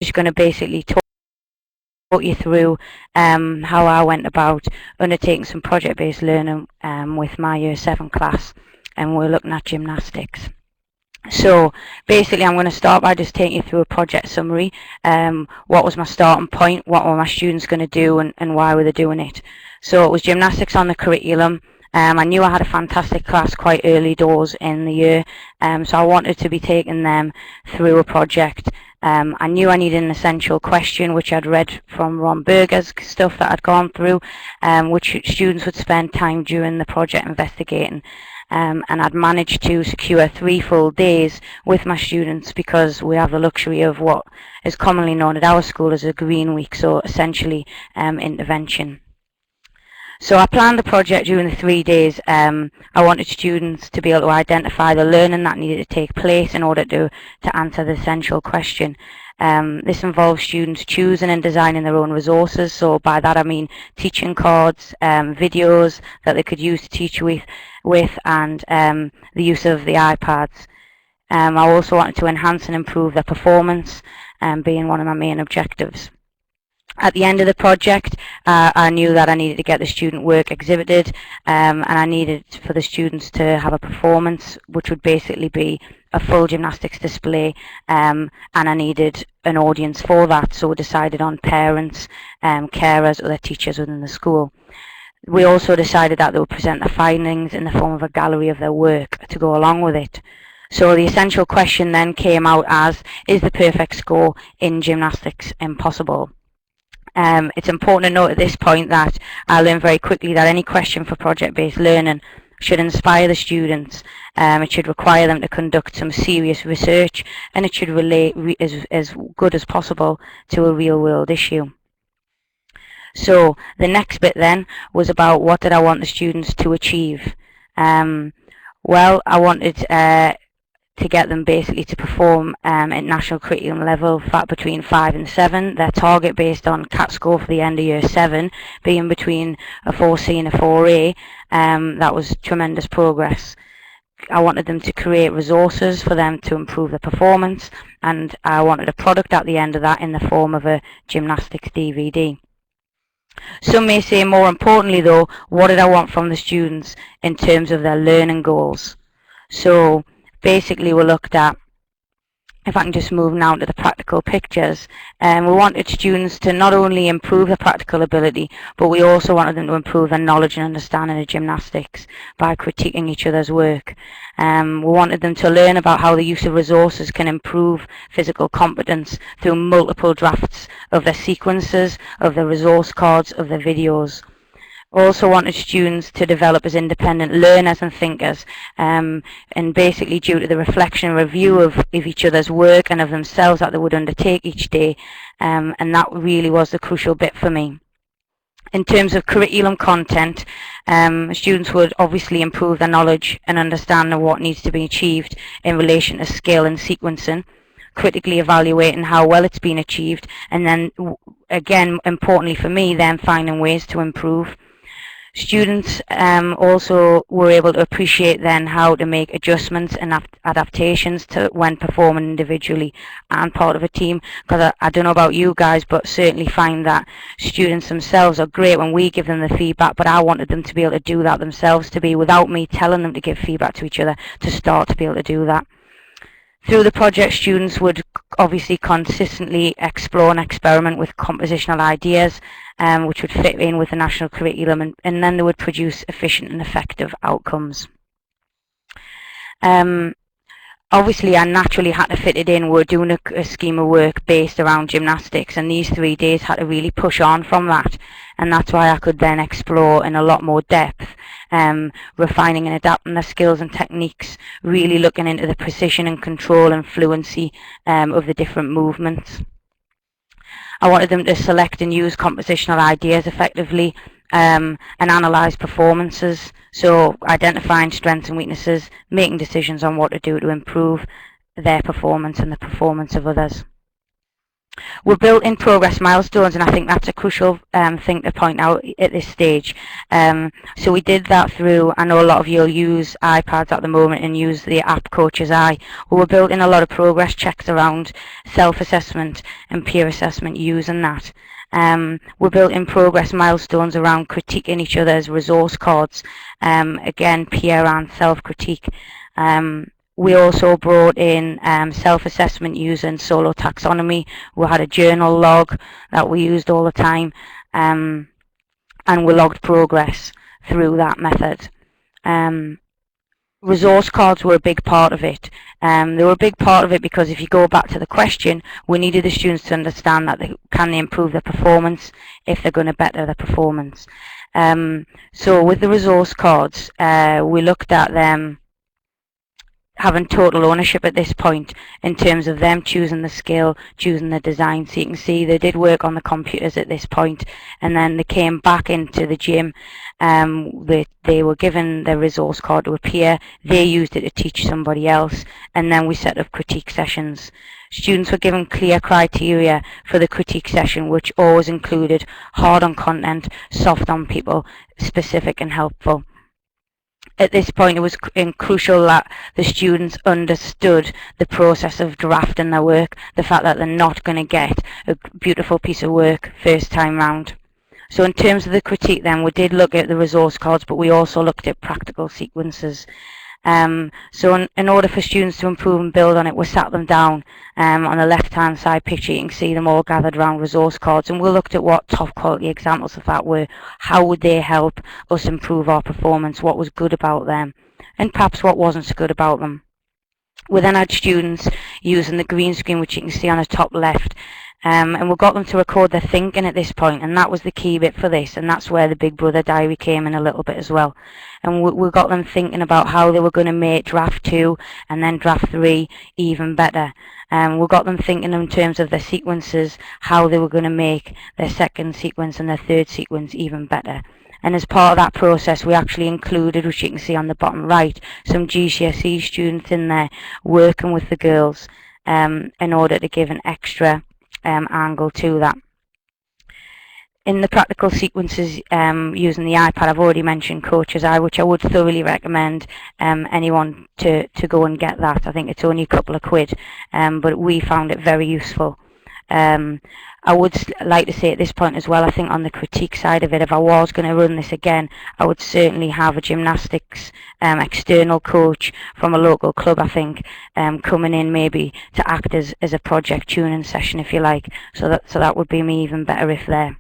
just going to basically talk you through how I went about undertaking some project-based learning with my Year 7 class, and we're looking at gymnastics. So basically I'm going to start by just taking you through a project summary. What was my starting point, what were my students going to do, and why were they doing it. So it was gymnastics on the curriculum. I knew I had a fantastic class quite early doors in the year, so I wanted to be taking them through a project. I knew I needed an essential question, which I'd read from Ron Berger's stuff that I'd gone through, which students would spend time during the project investigating. And I'd managed to secure 3 full days with my students because we have the luxury of what is commonly known at our school as a green week, so essentially intervention. So I planned the project during the 3 days. I wanted students to be able to identify the learning that needed to take place in order to answer the essential question. This involves students choosing and designing their own resources. So by that I mean teaching cards, videos that they could use to teach with and the use of the iPads. I also wanted to enhance and improve their performance, being one of my main objectives. At the end of the project, I knew that I needed to get the student work exhibited, and I needed for the students to have a performance, which would basically be a full gymnastics display, and I needed an audience for that, so we decided on parents, carers, other teachers within the school. We also decided that they would present their findings in the form of a gallery of their work to go along with it. So the essential question then came out as, is the perfect score in gymnastics impossible? It's important to note at this point that I learned very quickly that any question for project-based learning should inspire the students. It should require them to conduct some serious research, and it should relate as good as possible to a real-world issue. So the next bit then was about what did I want the students to achieve. Well, I wanted to get them basically to perform at national curriculum level between 5 and 7. Their target based on CAT score for the end of Year 7 being between a 4C and a 4A. That was tremendous progress. I wanted them to create resources for them to improve their performance, and I wanted a product at the end of that in the form of a gymnastics DVD. Some may say, more importantly though, what did I want from the students in terms of their learning goals? So basically we looked at, if I can just move now to the practical pictures, we wanted students to not only improve their practical ability, but we also wanted them to improve their knowledge and understanding of gymnastics by critiquing each other's work. We wanted them to learn about how the use of resources can improve physical competence through multiple drafts of their sequences, of their resource cards, of their videos. Also wanted students to develop as independent learners and thinkers, and basically due to the reflection and review of each other's work and of themselves that they would undertake each day, and that really was the crucial bit for me. In terms of curriculum content, students would obviously improve their knowledge and understanding of what needs to be achieved in relation to skill and sequencing, critically evaluating how well it's been achieved, and then again importantly for me, then finding ways to improve. Students also were able to appreciate then how to make adjustments and adaptations to when performing individually and part of a team, because I don't know about you guys, but certainly find that students themselves are great when we give them the feedback, but I wanted them to be able to do that themselves, to be without me telling them to give feedback to each other, to start to be able to do that. Through the project, students would obviously consistently explore and experiment with compositional ideas, which would fit in with the national curriculum, and then they would produce efficient and effective outcomes. Obviously, I naturally had to fit it in. We're doing a scheme of work based around gymnastics, and these 3 days had to really push on from that, and that's why I could then explore in a lot more depth, refining and adapting their skills and techniques, really looking into the precision and control and fluency of the different movements. I wanted them to select and use compositional ideas effectively, and analyse performances, so identifying strengths and weaknesses, making decisions on what to do to improve their performance and the performance of others. We're built in progress milestones, and I think that's a crucial thing to point out at this stage. So we did that through, I know a lot of you will use iPads at the moment and use the app Coach's Eye. Well, we're built in a lot of progress checks around self-assessment and peer assessment using that. We're built in progress milestones around critiquing each other's resource cards, again, peer and self-critique. We also brought in self-assessment using solo taxonomy. We had a journal log that we used all the time, and we logged progress through that method. Resource cards were a big part of it. They were a big part of it because if you go back to the question, we needed the students to understand that can they improve their performance if they're going to better their performance. So with the resource cards, we looked at them having total ownership at this point in terms of them choosing the skill, choosing the design. So you can see they did work on the computers at this point, and then they came back into the gym. They were given their resource card to a peer, they used it to teach somebody else, and then we set up critique sessions. Students were given clear criteria for the critique session, which always included hard on content, soft on people, specific and helpful. At this point, it was crucial that the students understood the process of drafting their work, the fact that they're not going to get a beautiful piece of work first time round. So in terms of the critique then, we did look at the resource cards, but we also looked at practical sequences. So in order for students to improve and build on it, we sat them down on the left-hand side picture. You can see them all gathered around resource cards, and we looked at what top quality examples of that were. How would they help us improve our performance? What was good about them? And perhaps what wasn't so good about them. We then had students using the green screen, which you can see on the top left, and we got them to record their thinking at this point, and that was the key bit for this, and that's where the Big Brother diary came in a little bit as well. And we got them thinking about how they were going to make draft 2 and then draft 3 even better. We got them thinking in terms of their sequences, how they were going to make their second sequence and their third sequence even better. And as part of that process, we actually included, which you can see on the bottom right, some GCSE students in there working with the girls in order to give an extra angle to that. In the practical sequences using the iPad, I've already mentioned Coach's Eye, which I would thoroughly recommend anyone to go and get that. I think it's only a couple of quid, but we found it very useful. I would like to say at this point as well, I think on the critique side of it, if I was going to run this again, I would certainly have a gymnastics external coach from a local club, I think, coming in maybe to act as a project tuning session, if you like. So that would be me even better if there.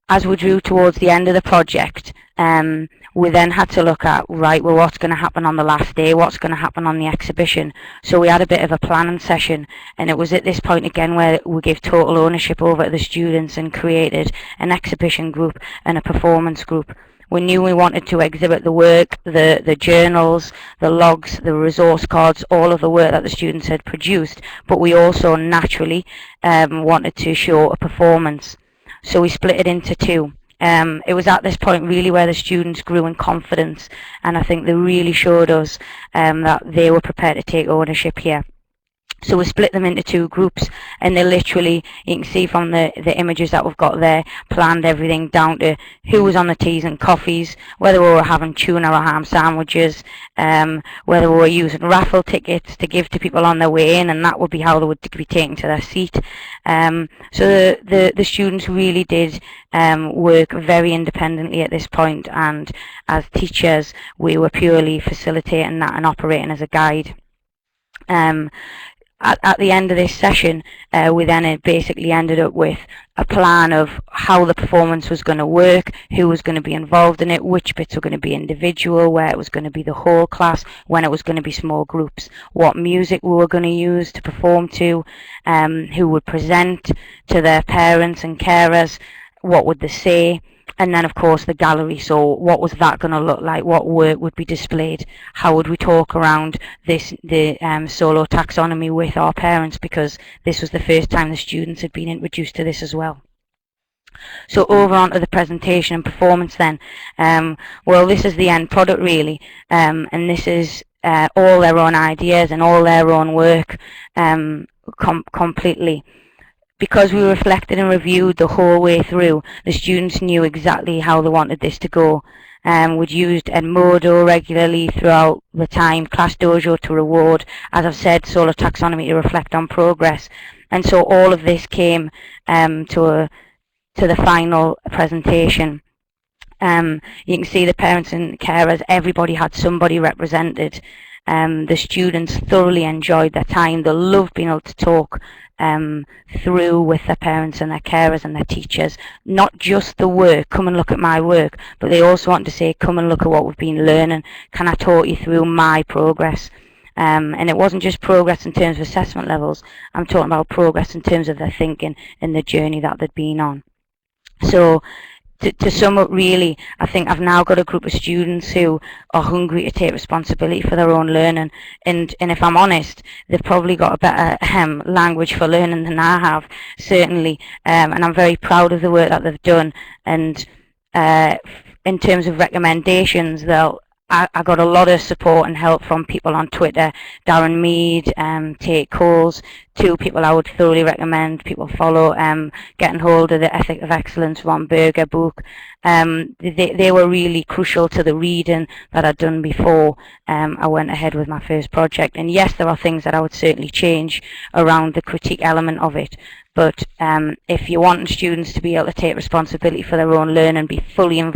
As we drew towards the end of the project, we then had to look at, right, well, what's going to happen on the last day, what's going to happen on the exhibition. So we had a bit of a planning session, and it was at this point again where we gave total ownership over to the students and created an exhibition group and a performance group. We knew we wanted to exhibit the work, the journals, the logs, the resource cards, all of the work that the students had produced, but we also naturally wanted to show a performance. So we split it into two. It was at this point really where the students grew in confidence, and I think they really showed us that they were prepared to take ownership here. So we split them into two groups, and they literally, you can see from the images that we've got there, planned everything down to who was on the teas and coffees, whether we were having tuna or ham sandwiches, whether we were using raffle tickets to give to people on their way in, and that would be how they would be taken to their seat. So the students really did work very independently at this point, and as teachers we were purely facilitating that and operating as a guide. At the end of this session, we then basically ended up with a plan of how the performance was going to work, who was going to be involved in it, which bits were going to be individual, where it was going to be the whole class, when it was going to be small groups, what music we were going to use to perform to, who would present to their parents and carers, what would they say. And then, of course, the gallery. So what was that going to look like? What work would be displayed? How would we talk around the solo taxonomy with our parents? Because this was the first time the students had been introduced to this as well. So over onto the presentation and performance then. Well, this is the end product really. And this is all their own ideas and all their own work. completely. Because we reflected and reviewed the whole way through, the students knew exactly how they wanted this to go. We'd used Edmodo regularly throughout the time, Class Dojo to reward, as I've said, Solar Taxonomy to reflect on progress. And so all of this came to the final presentation. You can see the parents and carers, everybody had somebody represented. The students thoroughly enjoyed their time. They loved being able to talk through with their parents and their carers and their teachers, not just the work, come and look at my work, but they also want to say, come and look at what we've been learning. Can I talk you through my progress? And it wasn't just progress in terms of assessment levels. I'm talking about progress in terms of their thinking and the journey that they'd been on. So to sum up, really, I think I've now got a group of students who are hungry to take responsibility for their own learning, and if I'm honest, they've probably got a better language for learning than I have, certainly, and I'm very proud of the work that they've done. And in terms of recommendations, I got a lot of support and help from people on Twitter. Darren Mead, Tate Coles, two people I would thoroughly recommend people follow. Getting hold of the Ethic of Excellence, Ron Berger book. They were really crucial to the reading that I'd done before I went ahead with my first project. And yes, there are things that I would certainly change around the critique element of it. But if you want students to be able to take responsibility for their own learning, be fully involved